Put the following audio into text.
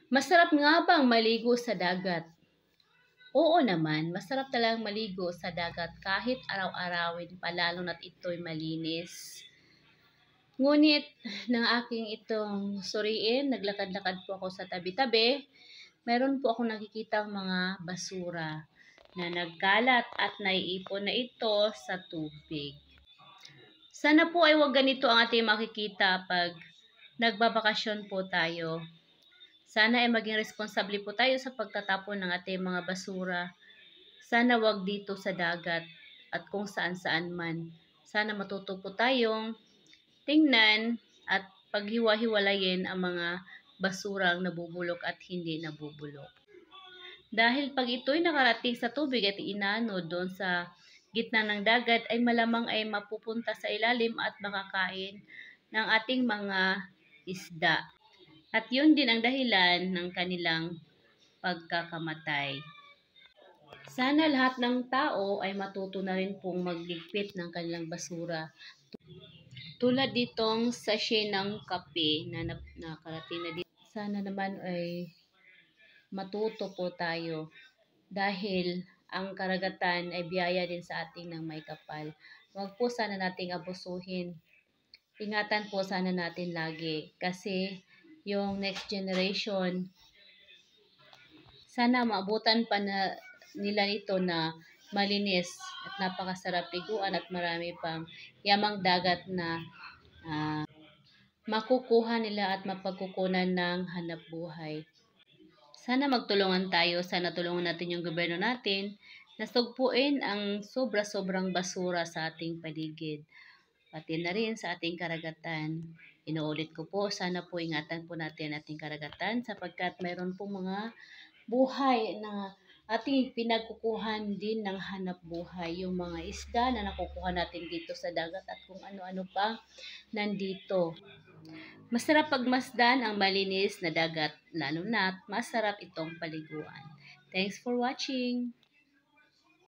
Masarap nga bang maligo sa dagat? Oo naman, masarap talagang maligo sa dagat kahit araw-arawin pa lalo na't ito'y malinis. Ngunit ng aking itong suriin, naglakad-lakad po ako sa tabi-tabi, meron po akong nakikitang mga basura na nagkalat at naiipon na ito sa tubig. Sana po ay wag ganito ang ating makikita pag nagbabakasyon po tayo. Sana ay maging responsable po tayo sa pagtatapon ng ating mga basura. Sana wag dito sa dagat at kung saan-saan man. Sana matuto po tayong tingnan at paghiwa-hiwalayin ang mga basurang nabubulok at hindi nabubulok. Dahil pag ito'y nakarating sa tubig at inano doon sa gitna ng dagat ay malamang ay mapupunta sa ilalim at makakain ng ating mga isda. At yun din ang dahilan ng kanilang pagkakamatay. Sana lahat ng tao ay matuto na rin pong magligpit ng kanilang basura. Tulad ditong sachet ng kape na nakarating na dito. Sana naman ay matuto po tayo dahil ang karagatan ay biyaya din sa ating ng may kapal. Huwag po sana nating abusuhin. Ingatan po sana natin lagi kasi yung next generation, sana maabutan pa na nila ito na malinis at napakasarap liguan at marami pang yamang dagat na makukuha nila at mapagkukunan ng hanap buhay. Sana magtulungan tayo, sana tulungan natin yung gobyerno natin na sugpuin ang sobra-sobrang basura sa ating paligid. Pati na rin sa ating karagatan. Inuulit ko po, sana po ingatan po natin ating karagatan sapagkat mayroon po mga buhay na ating pinagkukuhan din ng hanap buhay. Yung mga isda na nakukuha natin dito sa dagat at kung ano-ano pa nandito. Masarap pagmasdan ang malinis na dagat, lalo na't masarap itong paliguan. Thanks for watching!